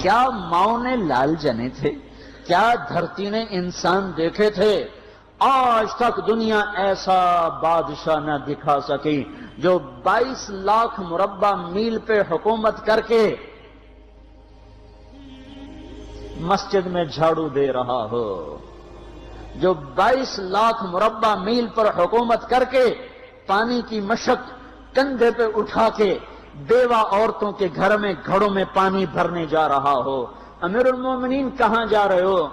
کیا ماؤں نے لال جنے تھے؟ کیا دھرتی نے انسان دیکھے تھے؟ آج تک دنیا ایسا بادشاہ نہ دکھا سکی جو 22 لاکھ مربع میل پہ حکومت کر کے مسجد میں جھاڑو دے رہا ہو، جو 22 لاکھ مربع میل پر حکومت کر کے پانی کی مشق کندھے پہ اٹھا کے بیوہ عورتوں کے گھر میں گھڑوں میں پانی بھرنے جا رہا ہو۔ امیر المومنین کہاں جا رہے ہو؟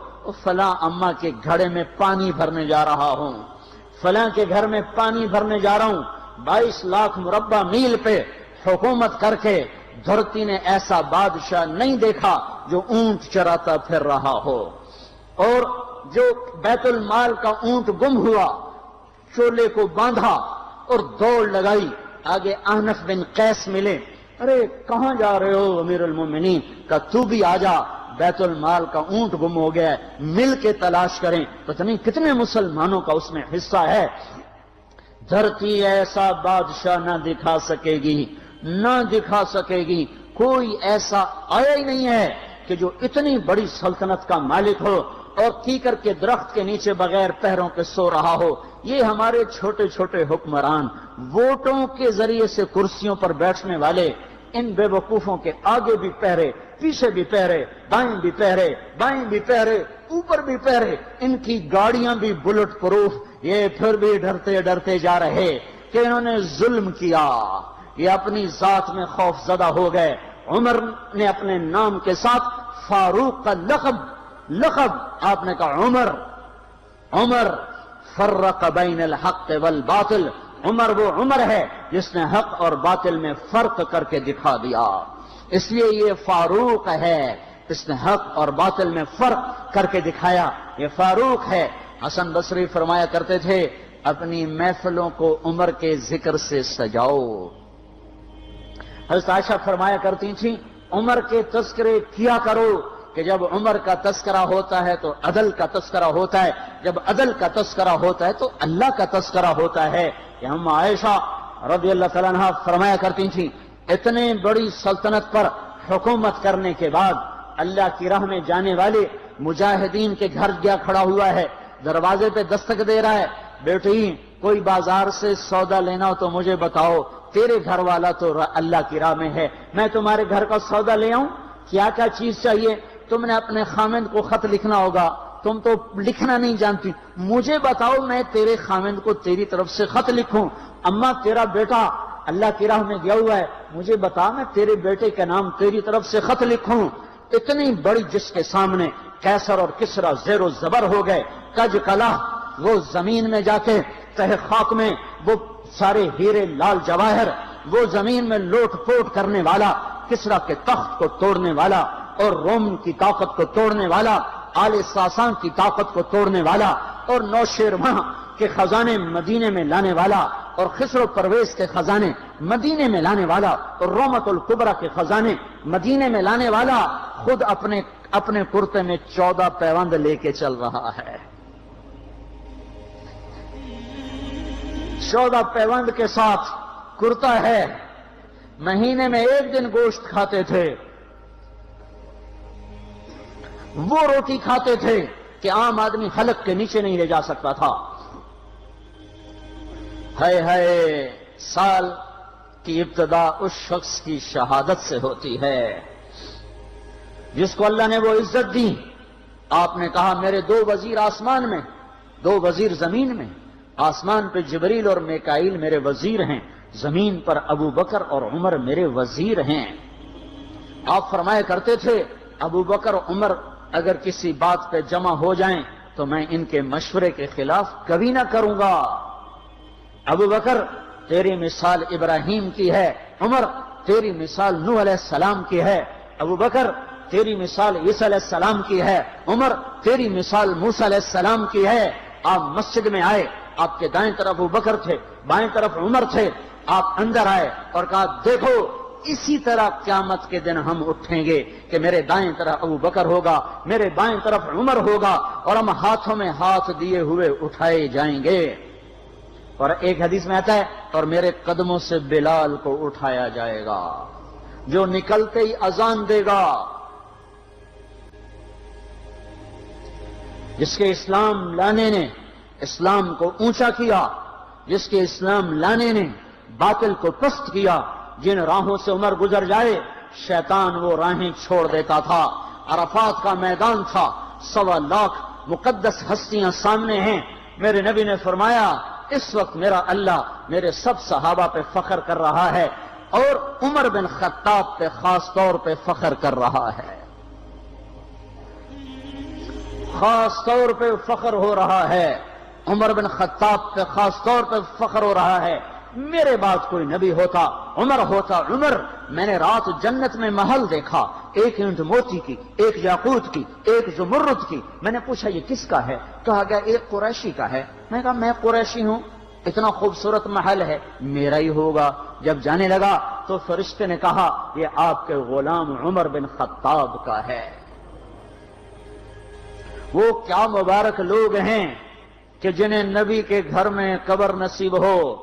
فلاں اماں کے گھڑے میں پانی بھرنے جا رہا ہوں، فلاں کے گھر میں پانی بھرنے جا رہا ہوں۔ 22 لاکھ مربع میل پہ حکومت کر کے دھرتی نے ایسا بادشاہ نہیں دیکھا جو اونٹ چراتا پھر رہا ہو۔ اور جو بیت المال کا اونٹ گم ہوا، چولے کو باندھا اور دوڑ لگائی، آگے احنف بن قیس ملے، ارے کہاں جا رہے ہو امیر المومنین؟ کہا تو بھی آجا، بیت المال کا اونٹ گم ہو گیا ہے، مل کے تلاش کریں۔ پتہ نہیں کتنے مسلمانوں کا اس میں حصہ ہے۔ دھرتی ایسا بادشاہ نہ دکھا سکے گی، نہ دکھا سکے گی، کوئی ایسا آیا ہی نہیں ہے کہ جو اتنی بڑی سلطنت کا مالک ہو اور کیکر کے درخت کے نیچے بغیر پیروں کے سو رہا ہو۔ یہ ہمارے چھوٹے چھوٹے حکمران، ووٹوں کے ذریعے سے کرسیوں پر بیٹھنے والے، ان بے وقوفوں کے آگے بھی پہرے، پیچھے بھی پہرے، دائیں بھی پہرے، بائیں بھی پہرے، اوپر بھی پہرے، ان کی گاڑیاں بھی بلٹ پروف، یہ پھر بھی ڈرتے ڈرتے جا رہے کہ انہوں نے ظلم کیا، یہ اپنی ذات میں خوف زدہ ہو گئے۔ عمر نے اپنے نام کے ساتھ فاروق کا لقب آپ نے کہا عمر فرق بین الحق والباطل، عمر وہ عمر ہے جس نے حق اور باطل میں فرق کر کے دکھا دیا، اس لیے یہ فاروق ہے، اس نے حق اور باطل میں فرق کر کے دکھایا، یہ فاروق ہے۔ حسن بصری فرمایا کرتے تھے اپنی محفلوں کو عمر کے ذکر سے سجاؤ۔ حضرت عائشہ فرمایا کرتی تھیں عمر کے تذکرے کیا کرو کہ جب عمر کا تذکرہ ہوتا ہے تو عدل کا تذکرہ ہوتا ہے، جب عدل کا تذکرہ ہوتا ہے تو اللہ کا تذکرہ ہوتا ہے۔ کہ ہم عائشہ رضی اللہ تعالیٰ عنہ فرمایا کرتی تھیں اتنے بڑی سلطنت پر حکومت کرنے کے بعد اللہ کی راہ میں جانے والے مجاہدین کے گھر گیا کھڑا ہوا ہے، دروازے پہ دستک دے رہا ہے، بیٹی کوئی بازار سے سودا لینا ہو تو مجھے بتاؤ، تیرے گھر والا تو اللہ کی راہ میں ہے، میں تمہارے گھر کا سودا لے آؤں، کیا کیا چیز چاہیے؟ تم نے اپنے خامند کو خط لکھنا ہوگا، تم تو لکھنا نہیں جانتی، مجھے بتاؤ میں تیرے خامند کو تیری طرف سے خط لکھوں۔ اماں تیرا بیٹا اللہ کی راہ میں گیا ہوا ہے، مجھے بتا میں تیرے بیٹے کے نام تیری طرف سے خط لکھوں۔ اتنی بڑی جس کے سامنے قیصر اور کسرا زیر و زبر ہو گئے، کج کلا، وہ زمین میں جا کے تہ خاک میں وہ سارے ہیرے لال جواہر، وہ زمین میں لوٹ پوٹ کرنے والا، کسرا کے تخت کو توڑنے والا اور روم کی طاقت کو توڑنے والا، آل ساسان کی طاقت کو توڑنے والا اور نوشیروان کے خزانے مدینے میں لانے والا اور خسرو پرویز کے خزانے مدینے میں لانے والا اور رومت الکبرا کے خزانے مدینے میں لانے والا خود اپنے کرتے میں 14 پیوند لے کے چل رہا ہے۔ 14 پیوند کے ساتھ کرتا ہے، مہینے میں 1 دن گوشت کھاتے تھے، وہ روٹی کھاتے تھے کہ عام آدمی حلق کے نیچے نہیں لے جا سکتا تھا۔ ہے سال کی ابتدا اس شخص کی شہادت سے ہوتی ہے جس کو اللہ نے وہ عزت دی۔ آپ نے کہا میرے 2 وزیر آسمان میں، 2 وزیر زمین میں، آسمان پہ جبریل اور میکائیل میرے وزیر ہیں، زمین پر ابو بکر اور عمر میرے وزیر ہیں۔ آپ فرمایا کرتے تھے ابو بکر اور عمر اگر کسی بات پہ جمع ہو جائیں تو میں ان کے مشورے کے خلاف کبھی نہ کروں گا۔ ابو بکر تیری مثال ابراہیم کی ہے، عمر تیری مثال نوح علیہ السلام کی ہے، ابو بکر تیری مثال عیسیٰ علیہ السلام کی ہے، عمر تیری مثال موسیٰ علیہ السلام کی ہے۔ آپ مسجد میں آئے، آپ کے دائیں طرف ابو بکر تھے، بائیں طرف عمر تھے، آپ اندر آئے اور کہا دیکھو اسی طرح قیامت کے دن ہم اٹھیں گے کہ میرے دائیں طرف ابو بکر ہوگا، میرے بائیں طرف عمر ہوگا اور ہم ہاتھوں میں ہاتھ دیے ہوئے اٹھائے جائیں گے۔ اور ایک حدیث میں آتا ہے اور میرے قدموں سے بلال کو اٹھایا جائے گا، جو نکلتے ہی اذان دے گا جس کے اسلام لانے نے اسلام کو اونچا کیا، جس کے اسلام لانے نے باطل کو پست کیا، جن راہوں سے عمر گزر جائے شیطان وہ راہیں چھوڑ دیتا تھا۔ عرفات کا میدان تھا، 1.25 لاکھ مقدس ہستیاں سامنے ہیں۔ میرے نبی نے فرمایا اس وقت میرا اللہ میرے سب صحابہ پہ فخر کر رہا ہے اور عمر بن خطاب پہ خاص طور پہ فخر کر رہا ہے، خاص طور پہ فخر ہو رہا ہے، عمر بن خطاب پہ خاص طور پہ فخر ہو رہا ہے۔ میرے بعد کوئی نبی ہوتا عمر ہوتا۔ عمر، میں نے رات جنت میں محل دیکھا، ایک اینٹ موتی کی، ایک یاقوت کی، ایک زمرد کی۔ میں نے پوچھا یہ کس کا ہے؟ کہا گیا ایک قریشی کا ہے۔ میں نے کہا میں قریشی ہوں، اتنا خوبصورت محل ہے، میرا ہی ہوگا۔ جب جانے لگا تو فرشتے نے کہا یہ آپ کے غلام عمر بن خطاب کا ہے۔ وہ کیا مبارک لوگ ہیں کہ جنہیں نبی کے گھر میں قبر نصیب ہو،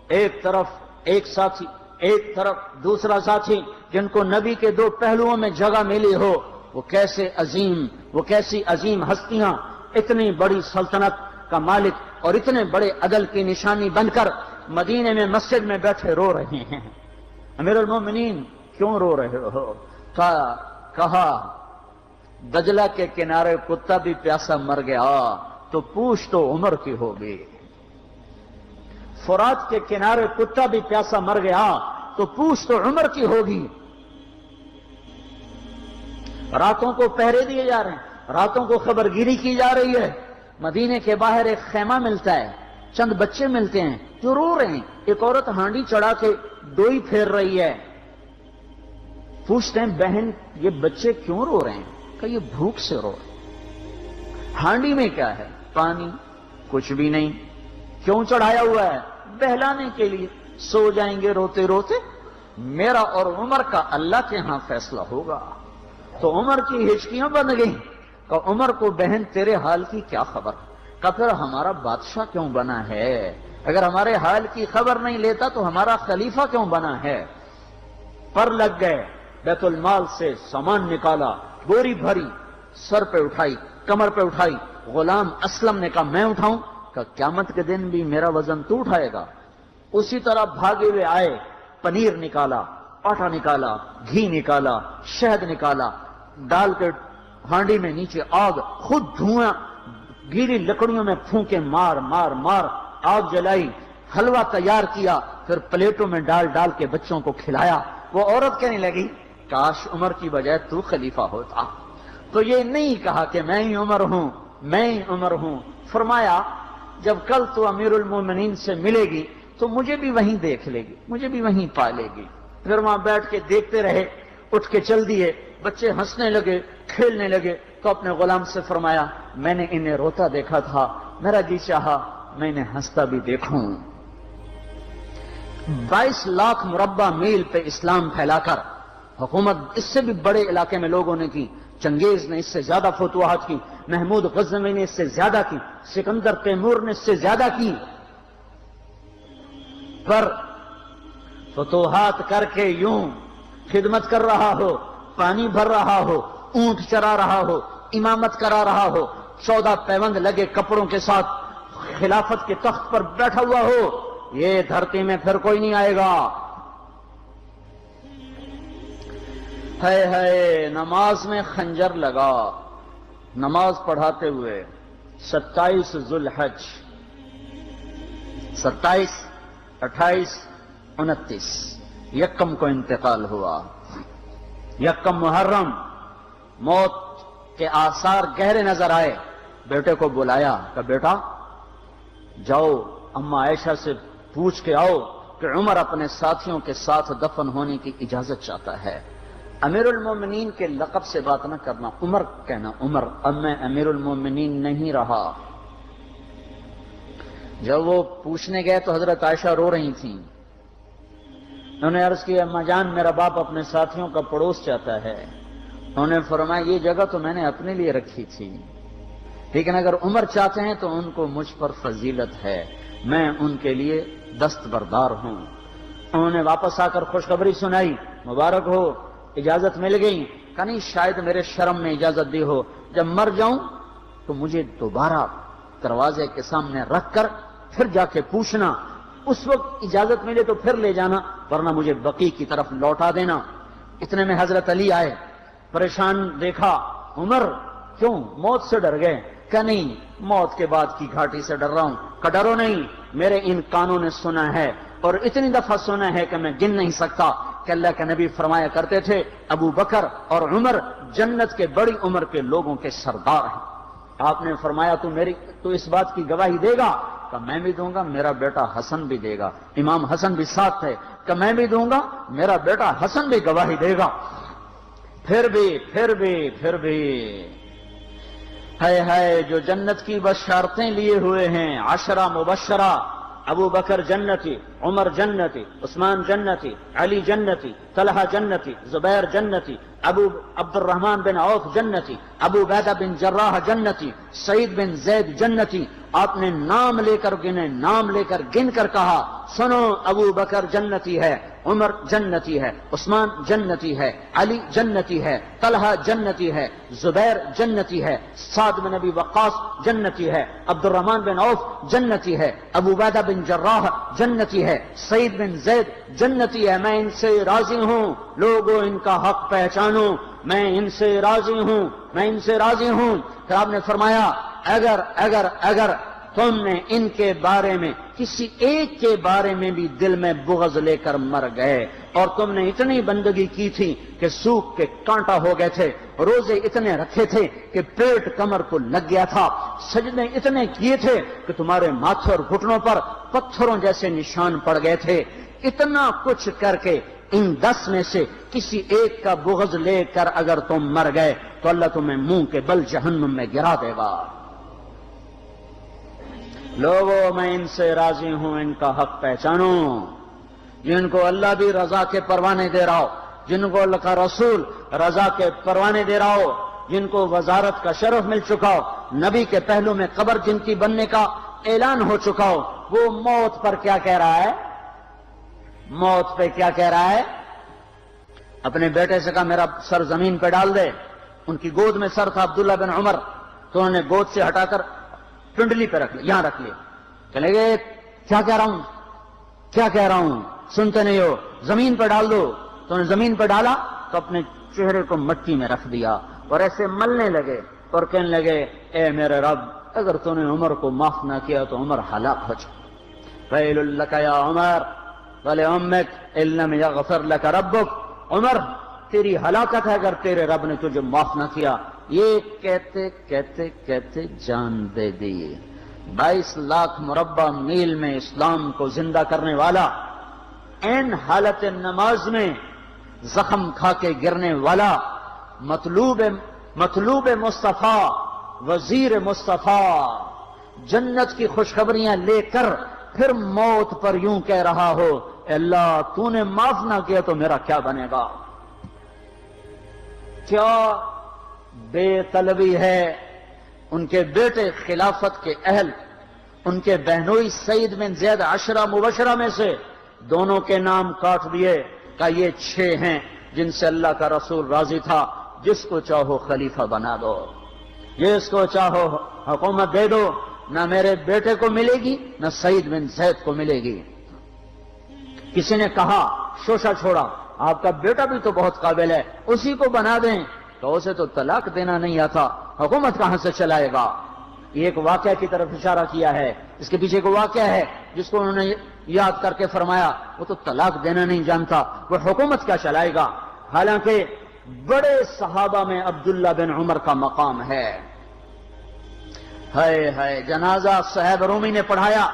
ایک طرف ایک ساتھی، ایک طرف دوسرا ساتھی، جن کو نبی کے دو پہلوؤں میں جگہ ملی ہو۔ وہ کیسی عظیم ہستیاں، اتنی بڑی سلطنت کا مالک اور اتنے بڑے عدل کی نشانی بن کر مدینے میں مسجد میں بیٹھے رو رہے ہیں۔ امیر المومنین کیوں رو رہے ہو؟ کہا دجلہ کے کنارے کتا بھی پیاسا مر گیا تو پوچھ تو عمر کی ہوگی، فرات کے کنارے کتا بھی پیاسا مر گیا تو پوچھ تو عمر کی ہوگی۔ راتوں کو پہرے دیے جا رہے ہیں، راتوں کو خبرگیری کی جا رہی ہے۔ مدینے کے باہر ایک خیمہ ملتا ہے، چند بچے ملتے ہیں جو رو رہے ہیں۔ ایک عورت ہانڈی چڑھا کے ڈوئی پھیر رہی ہے۔ پوچھتے ہیں بہن یہ بچے کیوں رو رہے ہیں؟ کہ یہ بھوک سے رو رہے ہیں۔ ہانڈی میں کیا ہے؟ پانی، کچھ بھی نہیں۔ کیوں چڑھایا ہوا ہے؟ بہلانے کے لیے، سو جائیں گے روتے روتے۔ میرا اور عمر کا اللہ کے ہاں فیصلہ ہوگا۔ تو عمر کی ہچکیاں بن گئیں کہ عمر کو بہن تیرے حال کی کیا خبر؟ کہ پھر ہمارا بادشاہ کیوں بنا ہے؟ اگر ہمارے حال کی خبر نہیں لیتا تو ہمارا خلیفہ کیوں بنا ہے؟ پر لگ گئے، بیت المال سے سامان نکالا، بوری بھری، سر پہ اٹھائی، کمر پہ اٹھائی۔ غلام اسلم نے کہا میں اٹھاؤں؟ کہ قیامت کے دن بھی میرا وزن تو اٹھائے گا۔ اسی طرح بھاگے ہوئے آئے، پنیر نکالا، آٹا نکالا، گھی نکالا، شہد نکالا، ڈال کے ہانڈی میں نیچے آگ، خود دھواں، گیلی لکڑیوں میں پھونکے مار مار مار آگ جلائی، حلوہ تیار کیا، پھر پلیٹوں میں ڈال ڈال کے بچوں کو کھلایا۔ وہ عورت کہنے لگی کاش عمر کی بجائے تو خلیفہ ہوتا۔ تو یہ نہیں کہا کہ میں ہی عمر ہوں، میں ہی عمر ہوں۔ فرمایا جب کل تو امیر المومنین سے ملے گی تو مجھے بھی وہیں دیکھ لے گی، مجھے بھی وہیں پا لے گی۔ پھر وہاں بیٹھ کے دیکھتے رہے، اٹھ کے چل دیے۔ بچے ہنسنے لگے، کھیلنے لگے تو اپنے غلام سے فرمایا میں نے انہیں روتا دیکھا تھا، میرا جی چاہا میں انہیں ہنستا بھی دیکھوں۔ 22 لاکھ مربع میل پہ اسلام پھیلا کر حکومت اس سے بھی بڑے علاقے میں لوگوں نے کی۔ چنگیز نے اس سے زیادہ فتوحات کی، محمود غزنوی نے اس سے زیادہ کی، سکندر تیمور نے اس سے زیادہ کی۔ پر فتوحات کر کے یوں خدمت کر رہا ہو، پانی بھر رہا ہو، اونٹ چرا رہا ہو، امامت کرا رہا ہو، 14 پیوند لگے کپڑوں کے ساتھ خلافت کے تخت پر بیٹھا ہوا ہو، یہ دھرتی میں پھر کوئی نہیں آئے گا۔ ہے نماز میں خنجر لگا، نماز پڑھاتے ہوئے 27 ذوالحج، 27، 28، 29 یکم کو انتقال ہوا۔ یکم محرم موت کے آثار گہرے نظر آئے۔ بیٹے کو بلایا کہ بیٹا جاؤ اما عائشہ سے پوچھ کے آؤ کہ عمر اپنے ساتھیوں کے ساتھ دفن ہونے کی اجازت چاہتا ہے۔ امیر المومنین کے لقب سے بات نہ کرنا، عمر کہنا، عمر اب میں امیر المومنین نہیں رہا۔ جب وہ پوچھنے گئے تو حضرت عائشہ رو رہی تھیں۔ انہوں نے عرض کیا اما جان میرا باپ اپنے ساتھیوں کا پڑوس چاہتا ہے۔ انہوں نے فرمایا یہ جگہ تو میں نے اپنے لیے رکھی تھی، لیکن اگر عمر چاہتے ہیں تو ان کو مجھ پر فضیلت ہے، میں ان کے لیے دستبردار ہوں۔ انہوں نے واپس آ کر خوشخبری سنائی، مبارک ہو اجازت مل گئی۔ کہ نہیں شاید میرے شرم میں اجازت دی ہو، جب مر جاؤں تو مجھے دوبارہ دروازے کے سامنے رکھ کر پھر جا کے پوچھنا، اس وقت اجازت ملے تو پھر لے جانا، ورنہ مجھے بقیع کی طرف لوٹا دینا۔ اتنے میں حضرت علی آئے، پریشان دیکھا، عمر کیوں موت سے ڈر گئے؟ کہ نہیں، موت کے بعد کی گھاٹی سے ڈر رہا ہوں۔ کہ ڈرو نہیں، میرے ان کانوں نے سنا ہے اور اتنی دفعہ سنا ہے کہ میں گن نہیں سکتا کہ اللہ کے نبی فرمایا کرتے تھے ابو بکر اور عمر جنت کے بڑی عمر کے لوگوں کے سردار ہیں۔ آپ نے فرمایا تو اس بات کی گواہی دے گا؟ کہ میں بھی دوں گا، میرا بیٹا حسن بھی دے گا۔ امام حسن بھی ساتھ تھے۔ کہ میں بھی دوں گا، میرا بیٹا حسن بھی گواہی دے گا۔ پھر بھی ہے جو جنت کی بشارتیں لیے ہوئے ہیں، 10 مبشرہ، ابو بکر جنتی، عمر جنتی، عثمان جنتی، علی جنتی، طلحہ جنتی، زبیر جنتی، ابو عبد الرحمن بن عوف جنتی، ابو عبیدہ بن جراح جنتی، سعید بن زید جنتی۔ آپ نے نام لے کر گنے، نام لے کر گن کر کہا، سنو ابو بکر جنتی ہے، عمر جنتی ہے، عثمان جنتی ہے، علی جنتی ہے، طلحہ جنتی ہے، زبیر جنتی ہے، سعد بن ابی وقاص جنتی ہے، عبد الرحمن بن عوف جنتی ہے، ابو عبیدہ بن جراح جنتی ہے، سعید بن زید جنتی ہے۔ میں ان سے راضی ہوں، لوگوں ان کا حق پہچانو، میں ان سے راضی ہوں، میں ان سے راضی ہوں۔ پھر آپ نے فرمایا اگر تم نے ان کے بارے میں کسی ایک کے بارے میں بھی دل میں بغض لے کر مر گئے، اور تم نے اتنی بندگی کی تھی کہ سوکھ کے کانٹا ہو گئے تھے، روزے اتنے رکھے تھے کہ پیٹ کمر کو لگ گیا تھا، سجدے اتنے کیے تھے کہ تمہارے ماتھے اور گھٹنوں پر پتھروں جیسے نشان پڑ گئے تھے، اتنا کچھ کر کے ان 10 میں سے کسی ایک کا بغض لے کر اگر تم مر گئے تو اللہ تمہیں منہ کے بل جہنم میں گرا دے گا۔ لوگوں میں ان سے راضی ہوں، ان کا حق پہچانو، جن کو اللہ بھی رضا کے پروانے دے رہا ہو، جن کو اللہ کا رسول رضا کے پروانے دے رہا ہو، جن کو وزارت کا شرف مل چکا ہو، نبی کے پہلو میں قبر جن کی بننے کا اعلان ہو چکا ہو، وہ موت پر کیا کہہ رہا ہے؟ موت پہ کیا کہہ رہا ہے؟ اپنے بیٹے سے کہا میرا سر زمین پہ ڈال دے۔ ان کی گود میں سر تھا عبداللہ بن عمر، تو انہوں نے گود سے ہٹا کر پنڈلی پہ رکھ لیا، یہاں رکھ لیا۔ چلے گئے، کیا کہہ رہا ہوں سنتے نہیں ہو، زمین پہ ڈال دو۔ تو انہوں نے زمین پہ ڈالا تو اپنے چہرے کو مٹی میں رکھ دیا اور ایسے ملنے لگے اور کہنے لگے، اے میرے رب، اگر تو نے عمر کو معاف نہ کیا تو عمر ہلاک ہو جائے۔ ویل لک یا عمر ولامک ان لم یغفر لک ربک، عمر تیری ہلاکت ہے اگر تیرے رب نے تجھے معاف نہ کیا۔ یہ کہتے جان دے دی۔ 22 لاکھ مربع میل میں اسلام کو زندہ کرنے والا، این حالت نماز میں زخم کھا کے گرنے والا، مطلوب مصطفیٰ، وزیر مصطفیٰ، جنت کی خوشخبریاں لے کر پھر موت پر یوں کہہ رہا ہو، اے اللہ تو نے معاف نہ کیا تو میرا کیا بنے گا؟ کیا بے طلبی ہے۔ ان کے بیٹے خلافت کے اہل، ان کے بہنوئی سعید بن زید 10 مبشرہ میں سے دونوں کے نام کاٹ دیے کہ یہ 6 ہیں جن سے اللہ کا رسول راضی تھا، جس کو چاہو خلیفہ بنا دو، جس کو چاہو حکومت دے دو، نہ میرے بیٹے کو ملے گی نہ سعید بن زید کو ملے گی۔ کسی نے کہا شوشہ چھوڑا، آپ کا بیٹا بھی تو بہت قابل ہے، اسی کو بنا دیں۔ تو اسے تو طلاق دینا نہیں آتا، حکومت کہاں سے چلائے گا؟ یہ ایک واقعہ کی طرف اشارہ کیا ہے۔ اس کے پیچھے ایک واقعہ ہے جس کو انہوں نے یاد کر کے فرمایا، وہ تو طلاق دینا نہیں جانتا، وہ حکومت کیا چلائے گا؟ حالانکہ بڑے صحابہ میں عبداللہ بن عمر کا مقام ہے۔ ہے جنازہ صہیب رومی نے پڑھایا،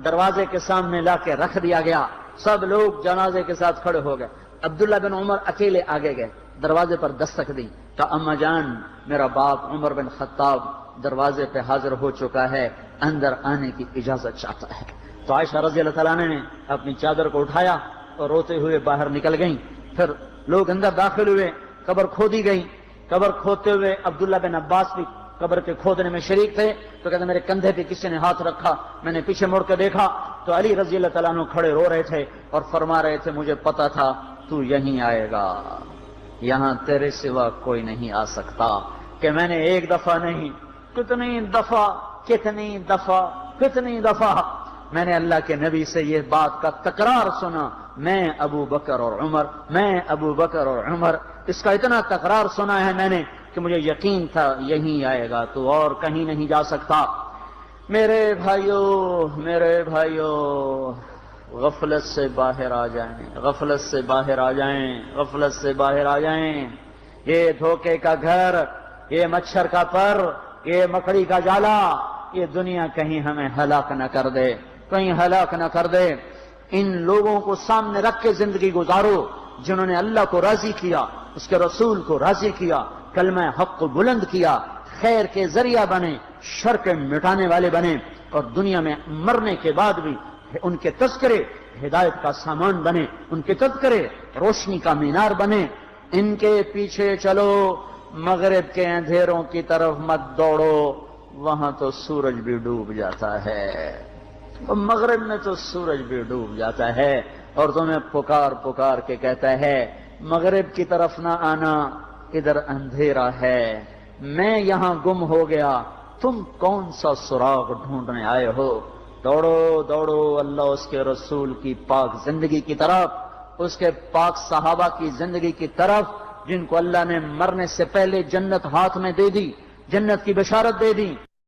دروازے کے سامنے لا کے رکھ دیا گیا، سب لوگ جنازے کے ساتھ کھڑے ہو گئے، عبداللہ بن عمر اکیلے آگے گئے، دروازے پر دستک دی تو اما جان میرا باپ عمر بن خطاب دروازے پہ حاضر ہو چکا ہے، اندر آنے کی اجازت چاہتا ہے۔ تو عائشہ رضی اللہ تعالیٰ نے اپنی چادر کو اٹھایا اور روتے ہوئے باہر نکل گئیں۔ پھر لوگ اندر داخل ہوئے، قبر کھودی گئی، قبر کھودتے ہوئے عبداللہ بن عباس بھی قبر کے کھودنے میں شریک تھے، تو کہتے میرے کندھے پہ کسی نے ہاتھ رکھا، میں نے پیچھے مڑ کے دیکھا تو علی رضی اللہ تعالیٰ عنہ کھڑے رو رہے تھے اور فرما رہے تھے مجھے پتا تھا تو یہیں آئے گا، یہاں تیرے سوا کوئی نہیں آ سکتا، کہ میں نے ایک دفعہ نہیں کتنی دفعہ میں نے اللہ کے نبی سے یہ بات کا تکرار سنا، میں ابو بکر اور عمر، اس کا اتنا تکرار سنا ہے میں نے کہ مجھے یقین تھا یہیں آئے گا، تو اور کہیں نہیں جا سکتا۔ میرے بھائیوں، غفلت سے باہر آ جائیں، یہ دھوکے کا گھر، یہ مچھر کا پر، یہ مکڑی کا جالا، یہ دنیا کہیں ہمیں ہلاک نہ کر دے۔ ان لوگوں کو سامنے رکھ کے زندگی گزارو جنہوں نے اللہ کو راضی کیا، اس کے رسول کو راضی کیا، کلمہ حق کو بلند کیا، خیر کے ذریعہ بنے، شر کے مٹانے والے بنے، اور دنیا میں مرنے کے بعد بھی ان کے تذکرے ہدایت کا سامان بنے، ان کے تذکرے روشنی کا مینار بنے۔ ان کے پیچھے چلو، مغرب کے اندھیروں کی طرف مت دوڑو، وہاں تو سورج بھی ڈوب جاتا ہے، مغرب میں تو سورج بھی ڈوب جاتا ہے، اور تمہیں پکار کے کہتا ہے مغرب کی طرف نہ آنا، ادھر اندھیرا ہے، میں یہاں گم ہو گیا، تم کون سا سراغ ڈھونڈنے آئے ہو؟ دوڑو اللہ اس کے رسول کی پاک زندگی کی طرف، اس کے پاک صحابہ کی زندگی کی طرف، جن کو اللہ نے مرنے سے پہلے جنت ہاتھ میں دے دی، جنت کی بشارت دے دی،